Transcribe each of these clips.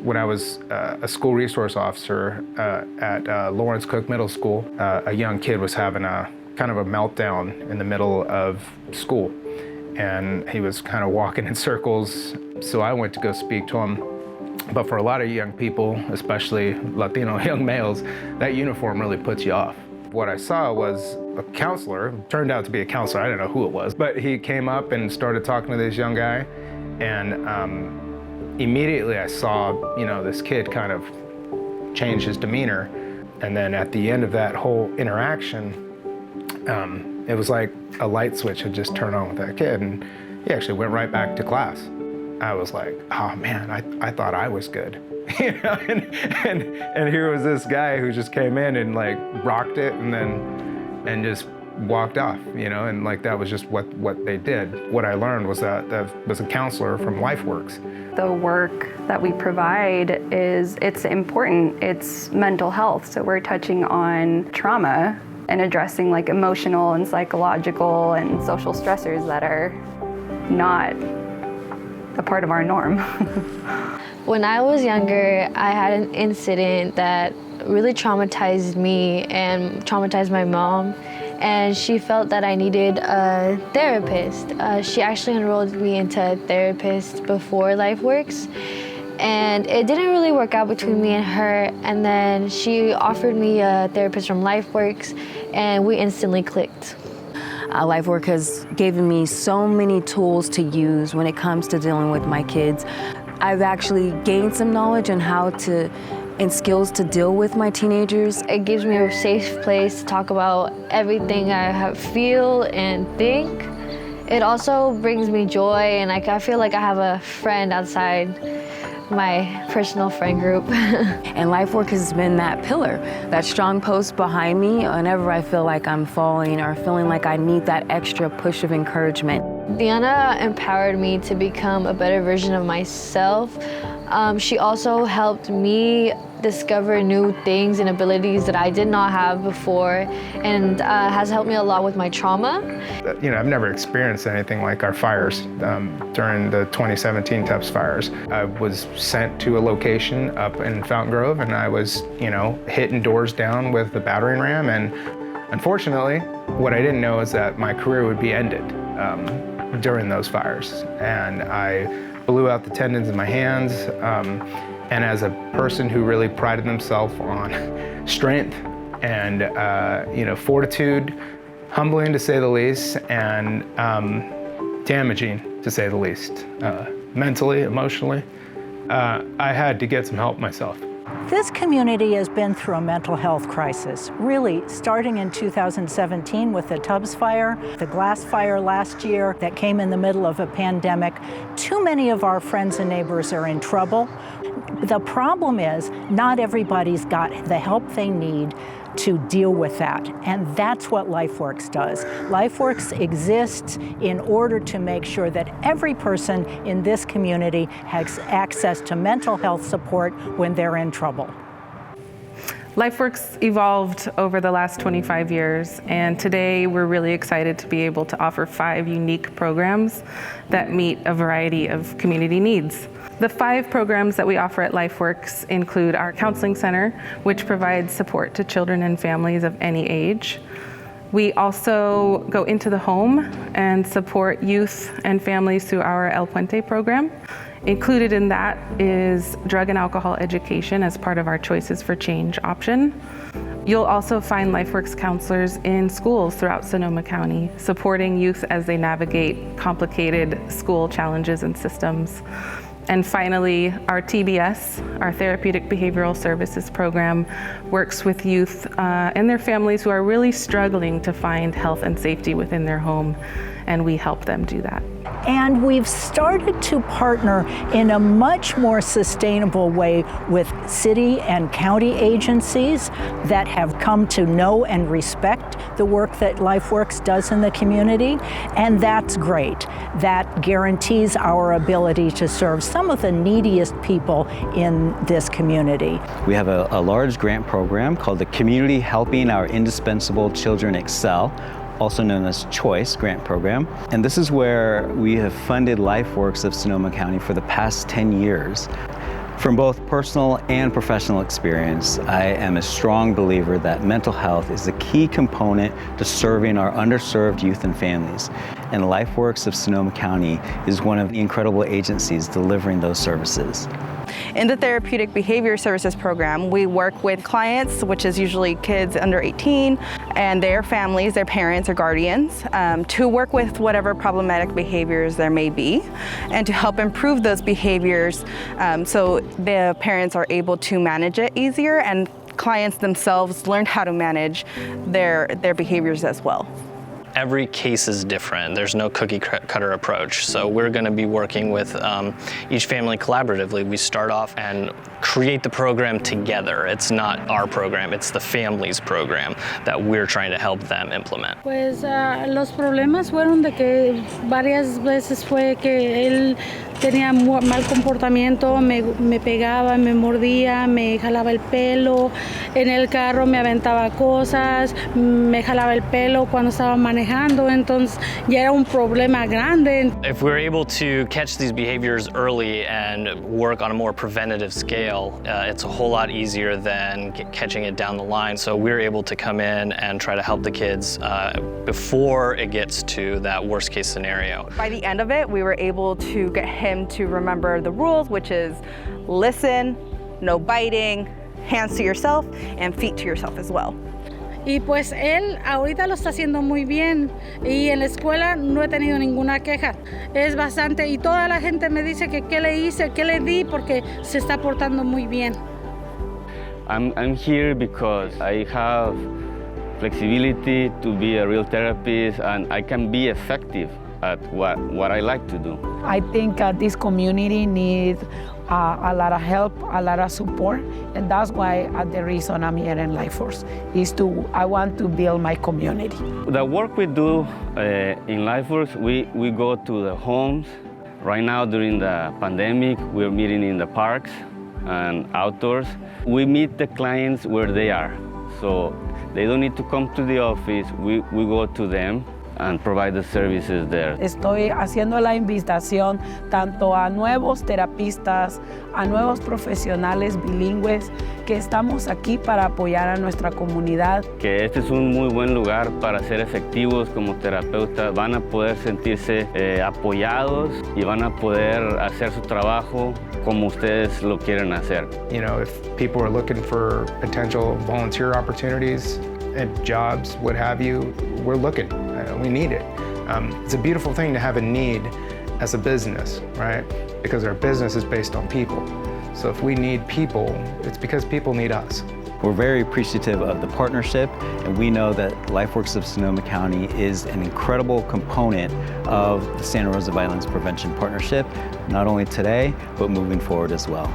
when I was a school resource officer at Lawrence Cook Middle School. A young kid was having a kind of a meltdown in the middle of school, and he was kind of walking in circles. So I went to go speak to him. But for a lot of young people, especially Latino young males, that uniform really puts you off. What I saw was a counselor, turned out to be a counselor, I don't know who it was, but he came up and started talking to this young guy, and immediately I saw, this kid kind of change his demeanor. And then at the end of that whole interaction, it was like a light switch had just turned on with that kid, and he actually went right back to class. I was like, oh man, I thought I was good. And here was this guy who just came in and like rocked it and just walked off, and like that was just what they did. What I learned was that was a counselor from LifeWorks. The work that we provide it's important. It's mental health. So we're touching on trauma and addressing like emotional and psychological and social stressors that are not a part of our norm. When I was younger, I had an incident that really traumatized me and traumatized my mom, and she felt that I needed a therapist. She actually enrolled me into a therapist before LifeWorks, and it didn't really work out between me and her, and then she offered me a therapist from LifeWorks, and we instantly clicked. LifeWorks has given me so many tools to use when it comes to dealing with my kids. I've actually gained some knowledge on and skills to deal with my teenagers. It gives me a safe place to talk about everything I feel and think. It also brings me joy, and I feel like I have a friend outside my personal friend group. And LifeWorks has been that pillar, that strong post behind me whenever I feel like I'm falling or feeling like I need that extra push of encouragement. Deanna empowered me to become a better version of myself. She also helped me discover new things and abilities that I did not have before, and has helped me a lot with my trauma. I've never experienced anything like our fires during the 2017 Tubbs fires. I was sent to a location up in Fountain Grove, and I was, hitting doors down with the battering ram, and unfortunately, what I didn't know is that my career would be ended during those fires. And I blew out the tendons in my hands. And as a person who really prided themselves on strength and fortitude, humbling to say the least, and damaging to say the least, mentally, emotionally, I had to get some help myself. This community has been through a mental health crisis, really starting in 2017 with the Tubbs fire, the glass fire last year that came in the middle of a pandemic. Too many of our friends and neighbors are in trouble. The problem is not everybody's got the help they need to deal with that, and that's what LifeWorks does. LifeWorks exists in order to make sure that every person in this community has access to mental health support when they're in trouble. LifeWorks evolved over the last 25 years, and today we're really excited to be able to offer 5 unique programs that meet a variety of community needs. The 5 programs that we offer at LifeWorks include our Counseling Center, which provides support to children and families of any age. We also go into the home and support youth and families through our El Puente program. Included in that is drug and alcohol education as part of our Choices for Change option. You'll also find LifeWorks counselors in schools throughout Sonoma County, supporting youth as they navigate complicated school challenges and systems. And finally, our TBS, our Therapeutic Behavioral Services program, works with youth and their families who are really struggling to find health and safety within their home, and we help them do that. And we've started to partner in a much more sustainable way with city and county agencies that have come to know and respect the work that LifeWorks does in the community. And that's great. That guarantees our ability to serve some of the neediest people in this community. We have a large grant program called the Community Helping Our Indispensable Children Excel, also known as CHOICE grant program. And this is where we have funded LifeWorks of Sonoma County for the past 10 years. From both personal and professional experience, I am a strong believer that mental health is a key component to serving our underserved youth and families. And LifeWorks of Sonoma County is one of the incredible agencies delivering those services. In the Therapeutic Behavior Services Program, we work with clients, which is usually kids under 18, and their families, their parents or guardians, to work with whatever problematic behaviors there may be, and to help improve those behaviors so the parents are able to manage it easier, and clients themselves learn how to manage their behaviors as well. Every case is different. There's no cookie cutter approach. So we're going to be working with each family collaboratively. We start off and create the program together. It's not our program, it's the family's program that we're trying to help them implement. Pues los problemas fueron de que varias veces fue que él tenía mal comportamiento, me pegaba, me mordía, me jalaba el pelo, en el carro me aventaba cosas, me jalaba el pelo cuando estaba manejando, entonces ya era un problema grande. If we're able to catch these behaviors early and work on a more preventative scale, it's a whole lot easier than catching it down the line. So we're able to come in and try to help the kids before it gets to that worst case scenario. By the end of it, we were able to get him to remember the rules, which is listen, no biting, hands to yourself, and feet to yourself as well. Y pues él ahorita lo está haciendo muy bien y en la escuela no he tenido ninguna queja. Es bastante y toda la gente me dice que qué le hice, qué le di porque se está portando muy bien. I'm here because I have flexibility to be a real therapist and I can be effective at what I like to do. I think this community needs a lot of help, a lot of support, and that's why the reason I'm here in LifeWorks is I want to build my community. The work we do in LifeWorks, we go to the homes. Right now during the pandemic, we're meeting in the parks and outdoors. We meet the clients where they are, so they don't need to come to the office. We go to them and provide the services there. Estoy haciendo la invitación tanto a nuevos terapistas, a nuevos profesionales bilingües que estamos aquí para apoyar a nuestra comunidad. Que este es un muy buen lugar para ser efectivos como terapeutas. Van a poder sentirse apoyados y van a poder hacer su trabajo como ustedes lo quieren hacer. You know, if people are looking for potential volunteer opportunities and jobs, what have you, we're looking. We need it. It's a beautiful thing to have a need as a business, right? Because our business is based on people. So if we need people, it's because people need us. We're very appreciative of the partnership, and we know that LifeWorks of Sonoma County is an incredible component of the Santa Rosa Violence Prevention Partnership, not only today, but moving forward as well.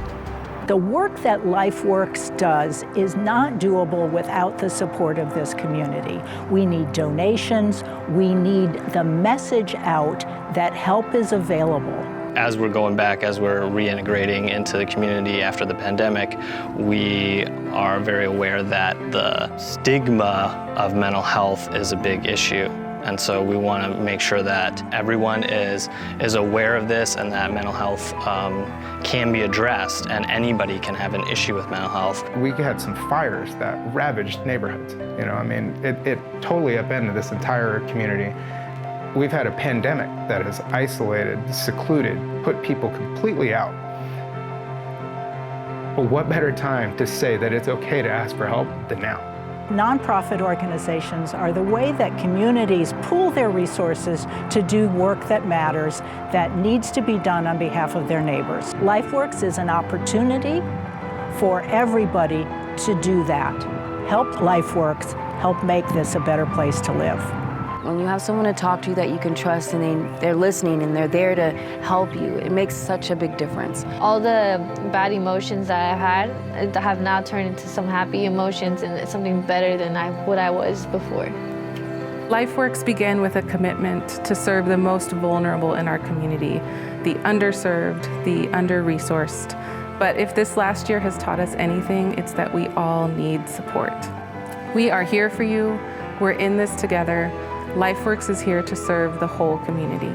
The work that LifeWorks does is not doable without the support of this community. We need donations, we need the message out that help is available. As we're going back, as we're reintegrating into the community after the pandemic, we are very aware that the stigma of mental health is a big issue. And so we want to make sure that everyone is aware of this and that mental health can be addressed and anybody can have an issue with mental health. We had some fires that ravaged neighborhoods. You know, I mean, it totally upended this entire community. We've had a pandemic that has isolated, secluded, put people completely out. But what better time to say that it's okay to ask for help than now? Nonprofit organizations are the way that communities pool their resources to do work that matters, that needs to be done on behalf of their neighbors. LifeWorks is an opportunity for everybody to do that. Help LifeWorks help make this a better place to live. When you have someone to talk to that you can trust and they're listening and they're there to help you, it makes such a big difference. All the bad emotions that I've had have now turned into some happy emotions and it's something better than what I was before. LifeWorks began with a commitment to serve the most vulnerable in our community, the underserved, the under-resourced. But if this last year has taught us anything, it's that we all need support. We are here for you. We're in this together. LifeWorks is here to serve the whole community.